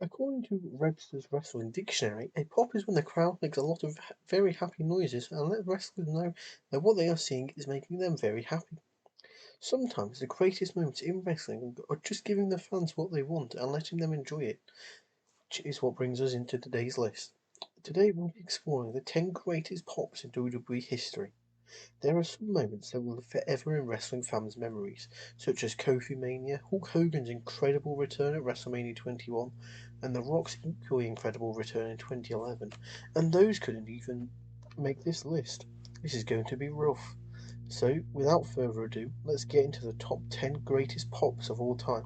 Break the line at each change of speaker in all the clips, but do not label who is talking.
According to Webster's Wrestling Dictionary, a pop is when the crowd makes a lot of very happy noises and let wrestlers know that what they are seeing is making them very happy. Sometimes the greatest moments in wrestling are just giving the fans what they want and letting them enjoy it, which is what brings us into today's list. Today we'll be exploring the 10 greatest pops in WWE history. There are some moments that will live forever in wrestling fans' memories, such as Kofi Mania, Hulk Hogan's incredible return at WrestleMania 21, and The Rock's equally incredible return in 2011, and those couldn't even make this list. This is going to be rough. So, without further ado, let's get into the top 10 greatest pops of all time.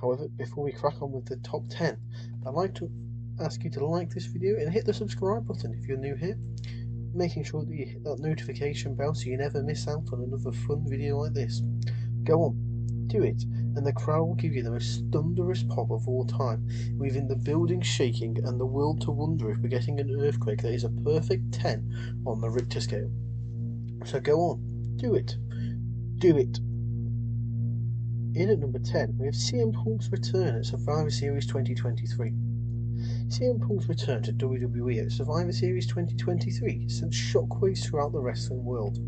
However, before we crack on with the top 10, I'd like to ask you to like this video and hit the subscribe button if you're new here, making sure that you hit that notification bell so you never miss out on another fun video like this. Go on, do it, and the crowd will give you the most thunderous pop of all time, leaving the building shaking and the world to wonder if we're getting an earthquake that is a perfect 10 on the Richter scale. So go on, do it, do it. In at number 10, we have CM Punk's return at Survivor Series 2023. CM Punk's return to WWE at Survivor Series 2023 sent shockwaves throughout the wrestling world.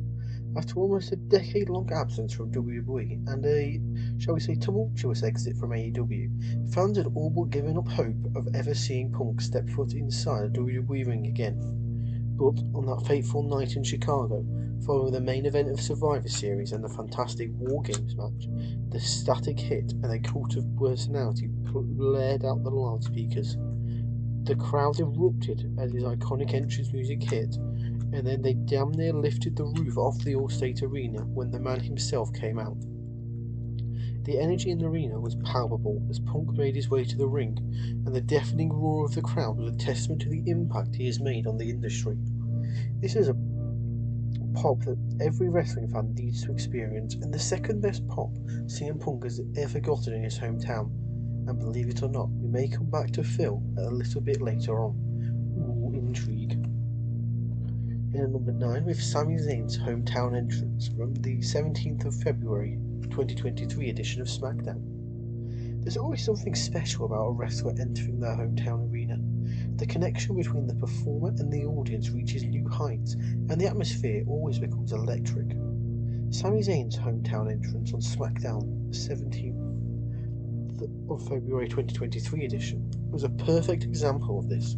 After almost a decade-long absence from WWE and a, shall we say, tumultuous exit from AEW, fans had all but given up hope of ever seeing Punk step foot inside a WWE ring again. But on that fateful night in Chicago, following the main event of Survivor Series and the fantastic War Games match, the static hit and a cult of personality blared out the loudspeakers. The crowd erupted as his iconic entrance music hit, and then they damn near lifted the roof off the Allstate Arena when the man himself came out. The energy in the arena was palpable as Punk made his way to the ring, and the deafening roar of the crowd was a testament to the impact he has made on the industry. This is a pop that every wrestling fan needs to experience, and the second best pop CM Punk has ever gotten in his hometown. And believe it or not, we may come back to Phil a little bit later on. Ooh, intrigue. In at number 9, we have Sami Zayn's hometown entrance from the 17th of February 2023 edition of SmackDown. There's always something special about a wrestler entering their hometown arena. The connection between the performer and the audience reaches new heights, and the atmosphere always becomes electric. Sami Zayn's hometown entrance on SmackDown 17th of February 2023 edition was a perfect example of this.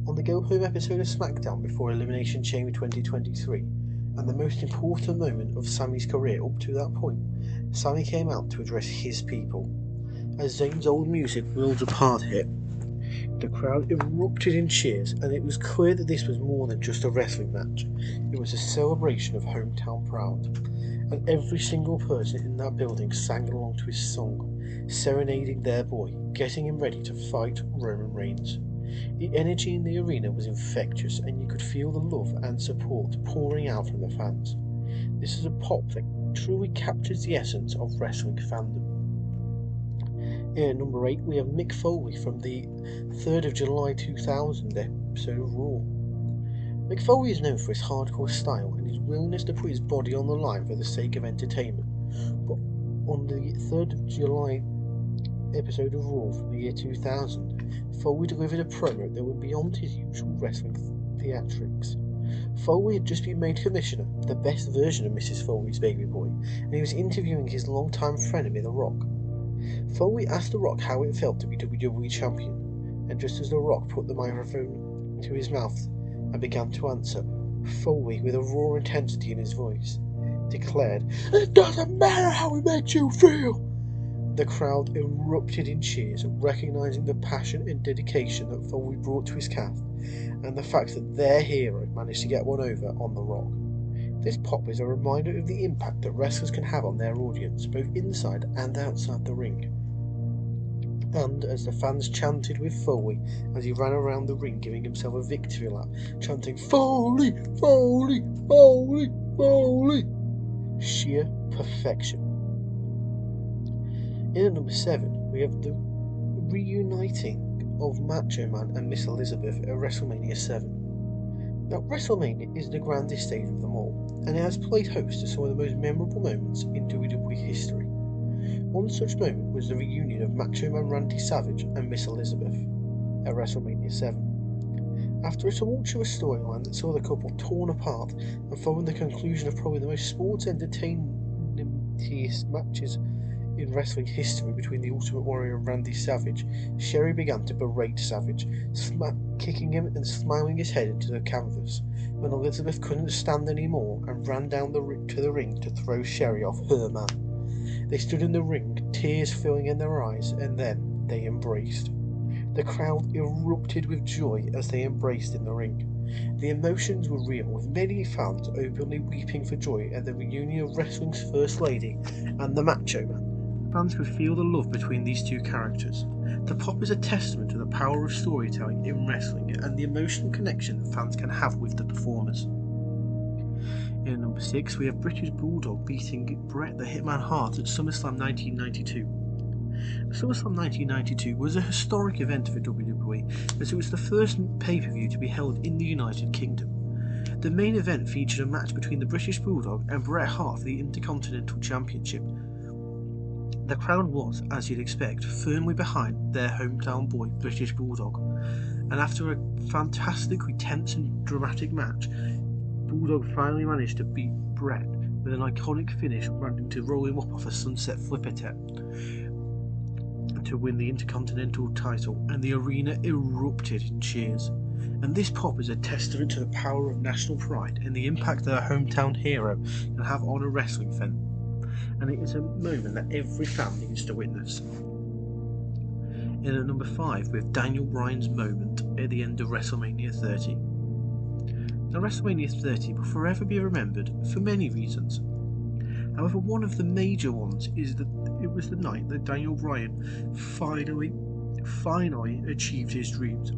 On the Go Home episode of SmackDown before Elimination Chamber 2023, and the most important moment of Sami's career up to that point, Sami came out to address his people. As Zayn's old music Worlds Apart hit, the crowd erupted in cheers, and it was clear that this was more than just a wrestling match. It was a celebration of hometown pride, and every single person in that building sang along to his song, serenading their boy, getting him ready to fight Roman Reigns. The energy in the arena was infectious, and you could feel the love and support pouring out from the fans. This is a pop that truly captures the essence of wrestling fandom. At number 8, we have Mick Foley from the 3rd of July 2000 episode of Raw. Mick Foley is known for his hardcore style and his willingness to put his body on the line for the sake of entertainment, but on the 3rd of July episode of Raw from the year 2000, Foley delivered a promo that went beyond his usual wrestling theatrics. Foley had just been made commissioner, the best version of Mrs. Foley's baby boy, and he was interviewing his longtime frenemy The Rock. Foley asked The Rock how it felt to be WWE champion, and just as The Rock put the microphone to his mouth and began to answer, Foley, with a raw intensity in his voice, declared, "It doesn't matter how it makes you feel!" The crowd erupted in cheers, recognizing the passion and dedication that Foley brought to his cast, and the fact that their hero managed to get one over on The Rock. This pop is a reminder of the impact that wrestlers can have on their audience, both inside and outside the ring. And as the fans chanted with Foley as he ran around the ring giving himself a victory lap, chanting "Foley, Foley, Foley, Foley," sheer perfection. In at number 7, we have the reuniting of Macho Man and Miss Elizabeth at WrestleMania 7. Now, WrestleMania is the grandest stage of them all, and it has played host to some of the most memorable moments in WWE history. One such moment was the reunion of Macho Man Randy Savage and Miss Elizabeth at WrestleMania 7. After a tumultuous storyline that saw the couple torn apart and following the conclusion of probably the most sports entertainment-iest matches in wrestling history between the Ultimate Warrior and Randy Savage, Sherry began to berate Savage, kicking him and slamming his head into the canvas, when Elizabeth couldn't stand anymore and ran down to the ring to throw Sherry off her man. They stood in the ring, tears filling in their eyes, and then they embraced. The crowd erupted with joy as they embraced in the ring. The emotions were real, with many fans openly weeping for joy at the reunion of wrestling's First Lady and the Macho Man. Fans could feel the love between these two characters. The pop is a testament to the power of storytelling in wrestling and the emotional connection that fans can have with the performers. In number 6, we have British Bulldog beating Bret the Hitman Hart at SummerSlam 1992. SummerSlam 1992 was a historic event for WWE, as it was the first pay-per-view to be held in the United Kingdom. The main event featured a match between the British Bulldog and Bret Hart for the Intercontinental Championship. The crowd was, as you'd expect, firmly behind their hometown boy, British Bulldog, and after a fantastically tense and dramatic match, Bulldog finally managed to beat Bret with an iconic finish, running to roll him up off a sunset flipper to win the Intercontinental title, and the arena erupted in cheers. And this pop is a testament to the power of national pride and the impact that a hometown hero can have on a wrestling fan. And it is a moment that every fan needs to witness. In at number 5, we have Daniel Bryan's moment at the end of WrestleMania 30. Now, WrestleMania 30 will forever be remembered for many reasons. However, one of the major ones is that it was the night that Daniel Bryan finally achieved his dreams.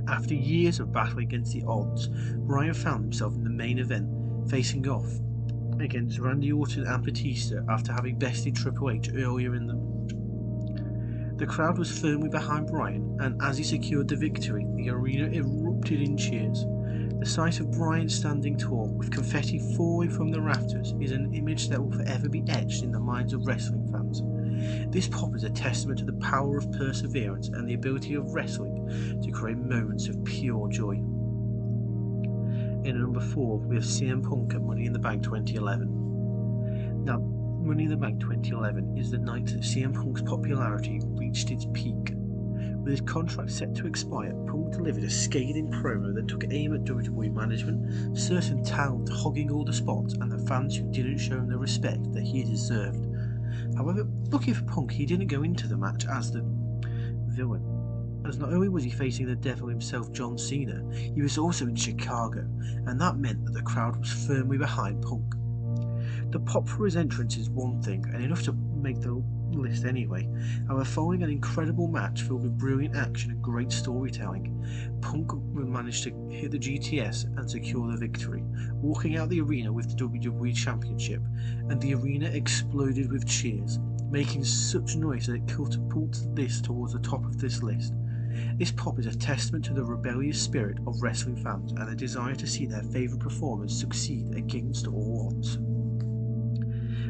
After years of battle against the odds, Bryan found himself in the main event, facing off against Randy Orton and Batista after having bested Triple H earlier in the match. The crowd was firmly behind Bryan, and as he secured the victory, the arena erupted in cheers. The sight of Bryan standing tall, with confetti falling from the rafters, is an image that will forever be etched in the minds of wrestling fans. This pop is a testament to the power of perseverance and the ability of wrestling to create moments of pure joy. In number 4, we have CM Punk at Money in the Bank 2011. Now, Money in the Bank 2011 is the night that CM Punk's popularity reached its peak. With his contract set to expire, Punk delivered a scathing promo that took aim at WWE management, certain talent hogging all the spots, and the fans who didn't show him the respect that he deserved. However, lucky for Punk, he didn't go into the match as the villain, as not only was he facing the devil himself, John Cena, he was also in Chicago, and that meant that the crowd was firmly behind Punk. The pop for his entrance is one thing, and enough to make the list anyway. However, following an incredible match filled with brilliant action and great storytelling, Punk managed to hit the GTS and secure the victory, walking out the arena with the WWE Championship, and the arena exploded with cheers, making such noise that it catapulted this towards the top of this list. This pop is a testament to the rebellious spirit of wrestling fans and a desire to see their favourite performers succeed against all odds.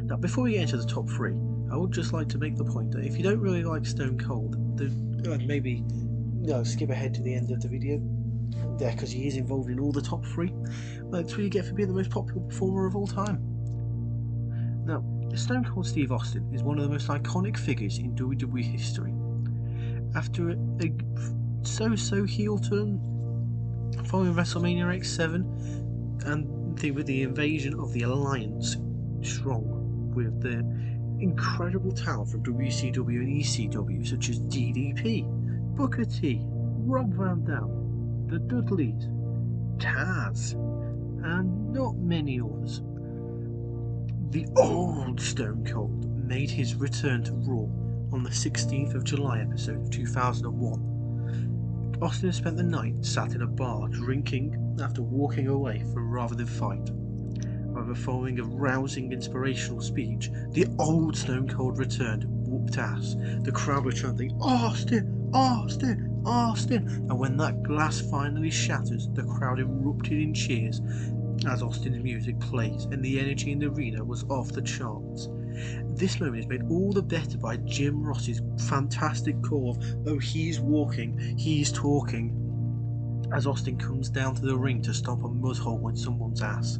Now, before we get into the top 3, I would just like to make the point that if you don't really like Stone Cold, then maybe skip ahead to the end of the video there, because he is involved in all the top 3. That's what you get for being the most popular performer of all time. Now, Stone Cold Steve Austin is one of the most iconic figures in WWE history. After a so-so heel turn following WrestleMania X7, and with the invasion of the Alliance strong, with the incredible talent from WCW and ECW such as DDP, Booker T, Rob Van Dam, the Dudleys, Taz, and not many others. The old Stone Cold made his return to Raw on the 16th of July episode of 2001. Austin spent the night sat in a bar drinking after walking away from rather than fight. However, following a rousing inspirational speech, the old Stone Cold returned and whooped ass. The crowd were chanting, "Austin! Austin! Austin!" And when that glass finally shatters, the crowd erupted in cheers as Austin's music plays, and the energy in the arena was off the charts. This moment is made all the better by Jim Ross's fantastic call of "Oh, he's walking, he's talking," as Austin comes down to the ring to stop a mud hole in someone's ass.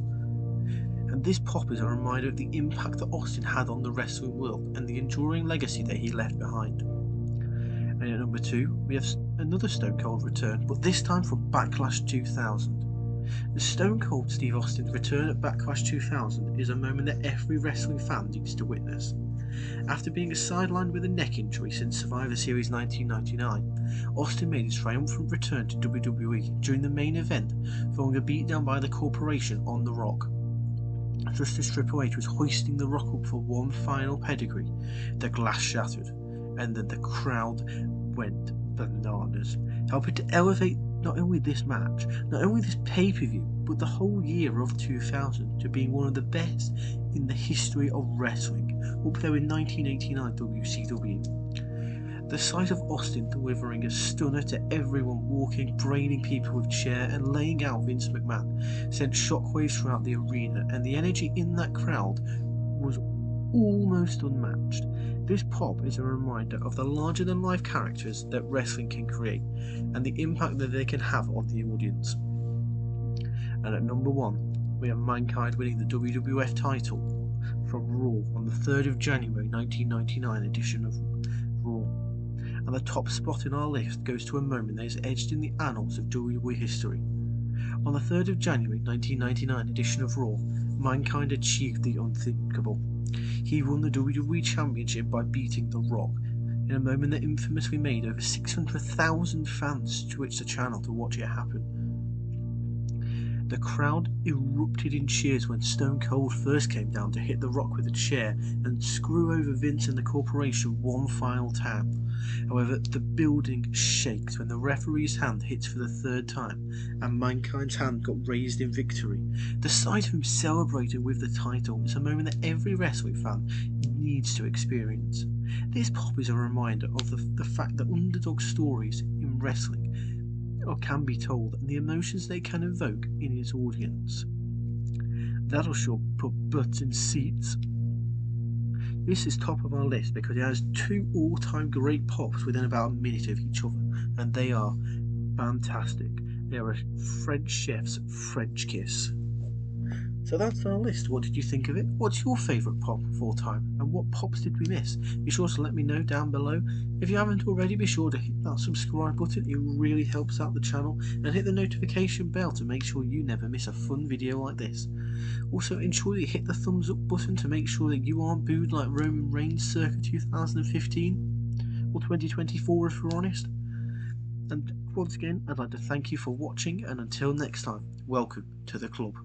And this pop is a reminder of the impact that Austin had on the wrestling world and the enduring legacy that he left behind. And at number 2, we have another Stone Cold return, but this time from Backlash 2000. The Stone Cold Steve Austin's return at Backlash 2000 is a moment that every wrestling fan needs to witness. After being sidelined with a neck injury since Survivor Series 1999, Austin made his triumphant return to WWE during the main event, following a beatdown by the Corporation on The Rock. Just as Triple H was hoisting The Rock up for one final pedigree, the glass shattered, and then the crowd went bananas, helping to elevate not only this match, not only this pay-per-view, but the whole year of 2000 to being one of the best in the history of wrestling, up there in 1989 WCW. The sight of Austin delivering a stunner to everyone walking, braining people with chair and laying out Vince McMahon sent shockwaves throughout the arena, and the energy in that crowd was almost unmatched. This pop is a reminder of the larger-than-life characters that wrestling can create and the impact that they can have on the audience. And at number 1, we have Mankind winning the WWF title from Raw on the 3rd of January 1999 edition of Raw. And the top spot in our list goes to a moment that is etched in the annals of WWE history. On the 3rd of January 1999 edition of Raw, Mankind achieved the unthinkable. He won the WWE Championship by beating The Rock, in a moment that infamously made over 600,000 fans switch the channel to watch it happen. The crowd erupted in cheers when Stone Cold first came down to hit The Rock with a chair and screw over Vince and the Corporation one final time. However, the building shakes when the referee's hand hits for the 3rd time and Mankind's hand got raised in victory. The sight of him celebrating with the title is a moment that every wrestling fan needs to experience. This pop is a reminder of the fact that underdog stories in wrestling can be told and the emotions they can evoke in its audience. That'll sure put butts in seats. This is top of our list because it has 2 all-time great pops within about a minute of each other, and they are fantastic. They are a French chef's French kiss. So that's our list. What did you think of it? What's your favourite pop of all time? And what pops did we miss? Be sure to let me know down below. If you haven't already, be sure to hit that subscribe button. It really helps out the channel. And hit the notification bell to make sure you never miss a fun video like this. Also, ensure that you hit the thumbs up button to make sure that you aren't booed like Roman Reigns circa 2015. Or 2024 if we're honest. And once again, I'd like to thank you for watching, and until next time, welcome to the club.